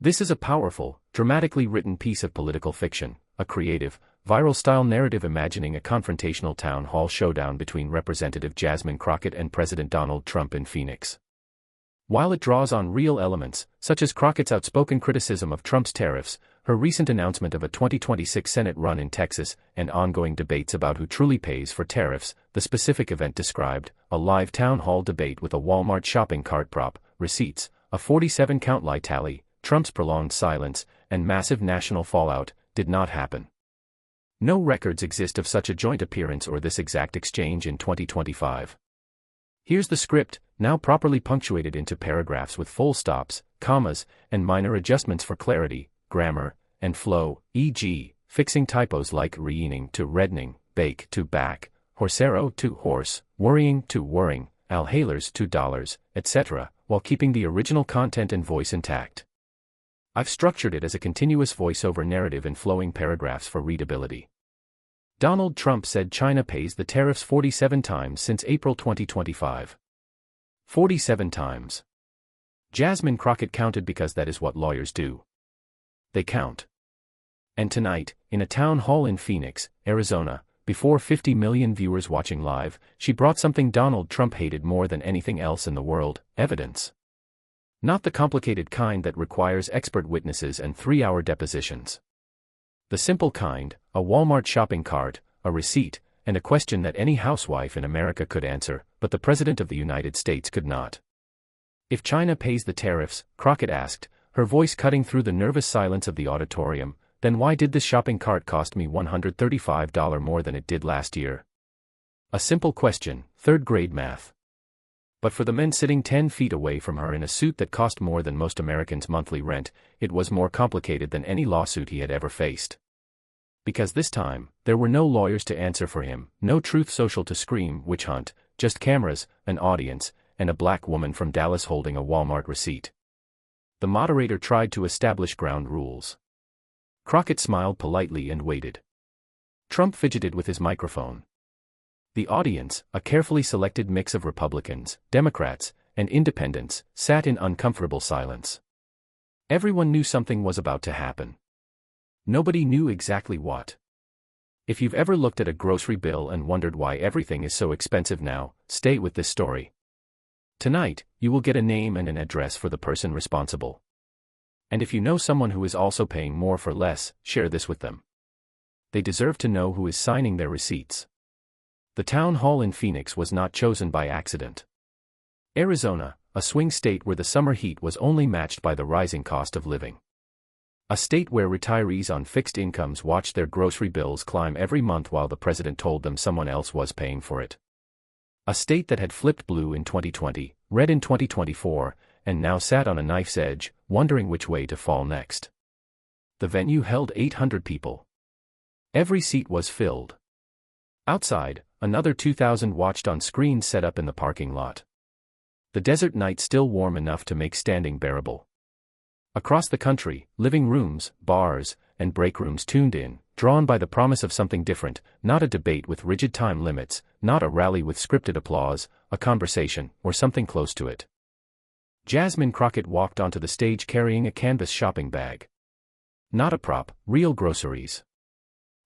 This is a powerful, dramatically written piece of political fiction, a creative, viral-style narrative imagining a confrontational town hall showdown between Representative Jasmine Crockett and President Donald Trump in Phoenix. While it draws on real elements, such as Crockett's outspoken criticism of Trump's tariffs, her recent announcement of a 2026 Senate run in Texas, and ongoing debates about who truly pays for tariffs, the specific event described, a live town hall debate with a Walmart shopping cart prop, receipts, a 47-count lie tally, Trump's prolonged silence, and massive national fallout, did not happen. No records exist of such a joint appearance or this exact exchange in 2025. Here's the script, now properly punctuated into paragraphs with full stops, commas, and minor adjustments for clarity, grammar, and flow, e.g., fixing typos like reening to reddening, bake to back, horsero to horse, worrying to whirring, alhalers to dollars, etc., while keeping the original content and voice intact. I've structured it as a continuous voiceover narrative in flowing paragraphs for readability. Donald Trump said China pays the tariffs 47 times since April 2025. 47 times. Jasmine Crockett counted because that is what lawyers do. They count. And tonight, in a town hall in Phoenix, Arizona, before 50 million viewers watching live, she brought something Donald Trump hated more than anything else in the world: evidence. Not the complicated kind that requires expert witnesses and 3-hour depositions. The simple kind, a Walmart shopping cart, a receipt, and a question that any housewife in America could answer, but the President of the United States could not. If China pays the tariffs, Crockett asked, her voice cutting through the nervous silence of the auditorium, then why did this shopping cart cost me $135 more than it did last year? A simple question, third-grade math. But for the men sitting 10 feet away from her in a suit that cost more than most Americans' monthly rent, it was more complicated than any lawsuit he had ever faced. Because this time, there were no lawyers to answer for him, no Truth Social to scream witch hunt, just cameras, an audience, and a black woman from Dallas holding a Walmart receipt. The moderator tried to establish ground rules. Crockett smiled politely and waited. Trump fidgeted with his microphone. The audience, a carefully selected mix of Republicans, Democrats, and independents, sat in uncomfortable silence. Everyone knew something was about to happen. Nobody knew exactly what. If you've ever looked at a grocery bill and wondered why everything is so expensive now, stay with this story. Tonight, you will get a name and an address for the person responsible. And if you know someone who is also paying more for less, share this with them. They deserve to know who is signing their receipts. The town hall in Phoenix was not chosen by accident. Arizona, a swing state where the summer heat was only matched by the rising cost of living. A state where retirees on fixed incomes watched their grocery bills climb every month while the president told them someone else was paying for it. A state that had flipped blue in 2020, red in 2024, and now sat on a knife's edge, wondering which way to fall next. The venue held 800 people. Every seat was filled. Outside, another 2,000 watched on screens set up in the parking lot. The desert night still warm enough to make standing bearable. Across the country, living rooms, bars, and break rooms tuned in, drawn by the promise of something different, not a debate with rigid time limits, not a rally with scripted applause, a conversation, or something close to it. Jasmine Crockett walked onto the stage carrying a canvas shopping bag. Not a prop, real groceries.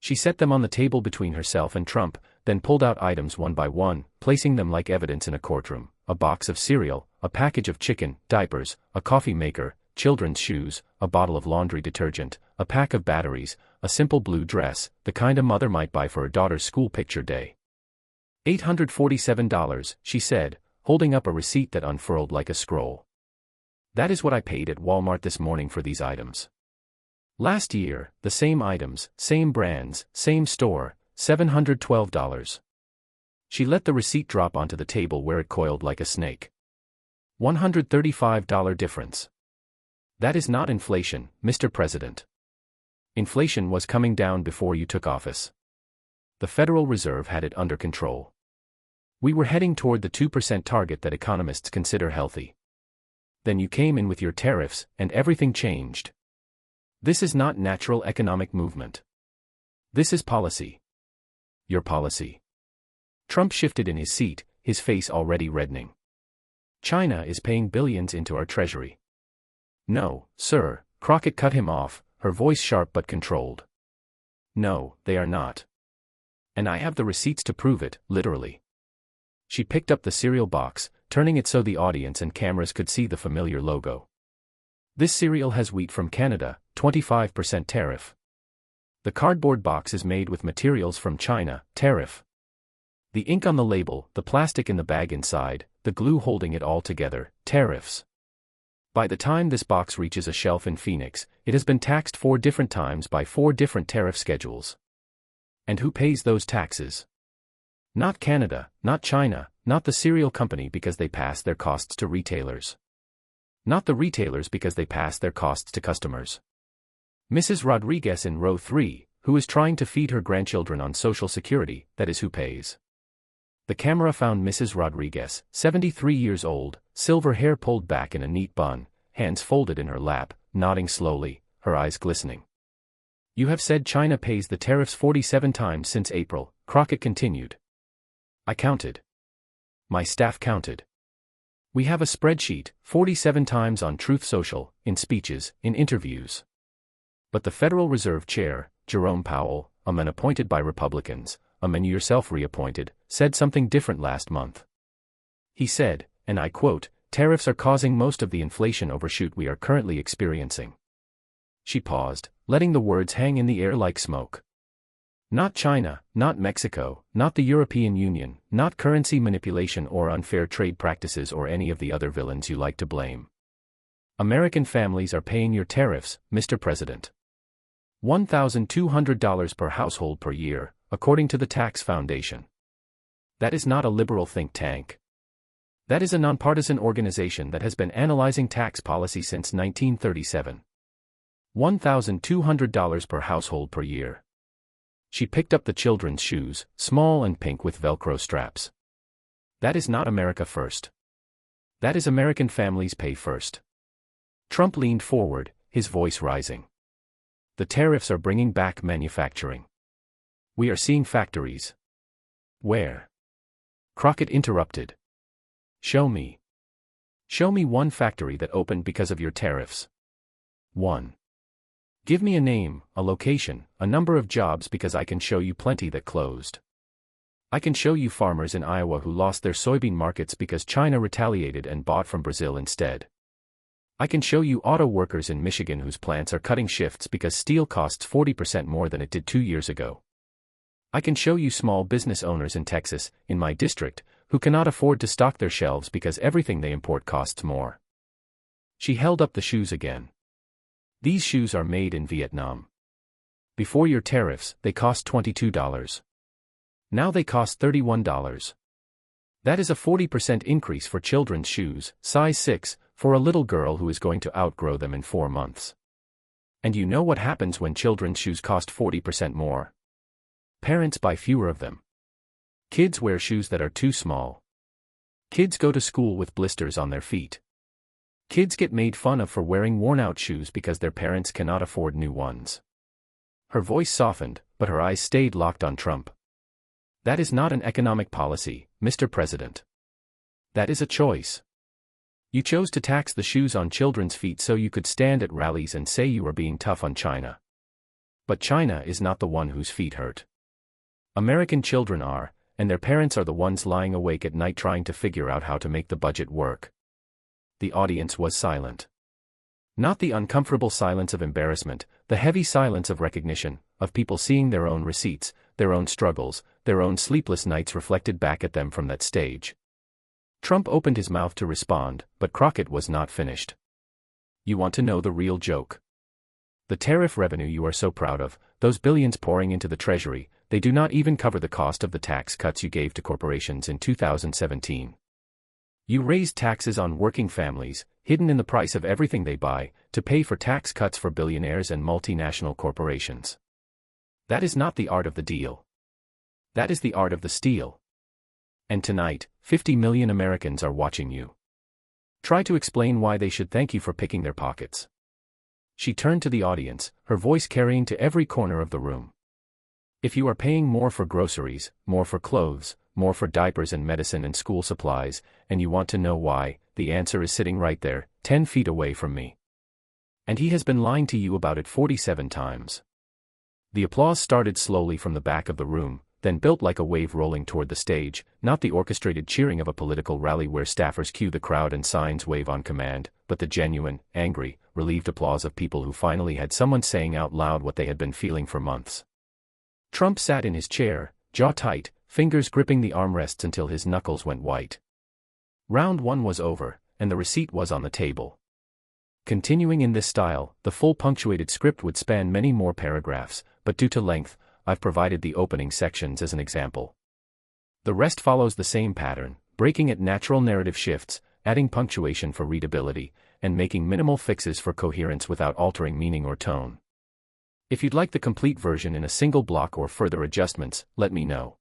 She set them on the table between herself and Trump, then pulled out items one by one, placing them like evidence in a courtroom: a box of cereal, a package of chicken, diapers, a coffee maker, children's shoes, a bottle of laundry detergent, a pack of batteries, a simple blue dress, the kind a mother might buy for her daughter's school picture day. $847, she said, holding up a receipt that unfurled like a scroll. That is what I paid at Walmart this morning for these items. Last year, the same items, same brands, same store, $712. She let the receipt drop onto the table where it coiled like a snake. $135 difference. That is not inflation, Mr. President. Inflation was coming down before you took office. The Federal Reserve had it under control. We were heading toward the 2% target that economists consider healthy. Then you came in with your tariffs, and everything changed. This is not natural economic movement. This is policy. Your policy. Trump shifted in his seat, his face already reddening. China is paying billions into our treasury. No, sir, Crockett cut him off, her voice sharp but controlled. No, they are not. And I have the receipts to prove it, literally. She picked up the cereal box, turning it so the audience and cameras could see the familiar logo. This cereal has wheat from Canada, 25% tariff. The cardboard box is made with materials from China, Tariff. The ink on the label, the plastic in the bag inside, the glue holding it all together, Tariffs. By the time this box reaches a shelf in Phoenix, it has been taxed 4 different times by 4 different tariff schedules. And who pays those taxes? Not Canada, not China, not the cereal company because they pass their costs to retailers. Not the retailers because they pass their costs to customers. Mrs. Rodriguez in row 3, who is trying to feed her grandchildren on Social Security, that is who pays. The camera found Mrs. Rodriguez, 73 years old, silver hair pulled back in a neat bun, hands folded in her lap, nodding slowly, her eyes glistening. You have said China pays the tariffs 47 times since April, Crockett continued. I counted. My staff counted. We have a spreadsheet, 47 times on Truth Social, in speeches, in interviews. But the Federal Reserve Chair, Jerome Powell, a man appointed by Republicans, a man you yourself reappointed, said something different last month. He said, and I quote, tariffs are causing most of the inflation overshoot we are currently experiencing. She paused, letting the words hang in the air like smoke. Not China, not Mexico, not the European Union, not currency manipulation or unfair trade practices or any of the other villains you like to blame. American families are paying your tariffs, Mr. President. $1,200 per household per year, according to the Tax Foundation. That is not a liberal think tank. That is a nonpartisan organization that has been analyzing tax policy since 1937. $1,200 per household per year. She picked up the children's shoes, small and pink with Velcro straps. That is not America first. That is American families pay first. Trump leaned forward, his voice rising. The tariffs are bringing back manufacturing. We are seeing factories. Where? Crockett interrupted. Show me. Show me one factory that opened because of your tariffs. One. Give me a name, a location, a number of jobs because I can show you plenty that closed. I can show you farmers in Iowa who lost their soybean markets because China retaliated and bought from Brazil instead. I can show you auto workers in Michigan whose plants are cutting shifts because steel costs 40% more than it did 2 years ago. I can show you small business owners in Texas, in my district, who cannot afford to stock their shelves because everything they import costs more. She held up the shoes again. These shoes are made in Vietnam. Before your tariffs, they cost $22. Now they cost $31. That is a 40% increase for children's shoes, size 6, for a little girl who is going to outgrow them in 4 months. And you know what happens when children's shoes cost 40% more? Parents buy fewer of them. Kids wear shoes that are too small. Kids go to school with blisters on their feet. Kids get made fun of for wearing worn-out shoes because their parents cannot afford new ones. Her voice softened, but her eyes stayed locked on Trump. That is not an economic policy, Mr. President. That is a choice. You chose to tax the shoes on children's feet so you could stand at rallies and say you are being tough on China. But China is not the one whose feet hurt. American children are, and their parents are the ones lying awake at night trying to figure out how to make the budget work. The audience was silent. Not the uncomfortable silence of embarrassment, the heavy silence of recognition, of people seeing their own receipts, their own struggles, their own sleepless nights reflected back at them from that stage. Trump opened his mouth to respond, but Crockett was not finished. You want to know the real joke? The tariff revenue you are so proud of, those billions pouring into the Treasury, they do not even cover the cost of the tax cuts you gave to corporations in 2017. You raised taxes on working families, hidden in the price of everything they buy, to pay for tax cuts for billionaires and multinational corporations. That is not the art of the deal. That is the art of the steal. And tonight, 50 million Americans are watching you. Try to explain why they should thank you for picking their pockets. She turned to the audience, her voice carrying to every corner of the room. If you are paying more for groceries, more for clothes, more for diapers and medicine and school supplies, and you want to know why, the answer is sitting right there, 10 feet away from me. And he has been lying to you about it 47 times. The applause started slowly from the back of the room, then built like a wave rolling toward the stage, not the orchestrated cheering of a political rally where staffers cue the crowd and signs wave on command, but the genuine, angry, relieved applause of people who finally had someone saying out loud what they had been feeling for months. Trump sat in his chair, jaw tight, fingers gripping the armrests until his knuckles went white. Round 1 was over, and the receipt was on the table. Continuing in this style, the full punctuated script would span many more paragraphs, but due to length, I've provided the opening sections as an example. The rest follows the same pattern, breaking at natural narrative shifts, adding punctuation for readability, and making minimal fixes for coherence without altering meaning or tone. If you'd like the complete version in a single block or further adjustments, let me know.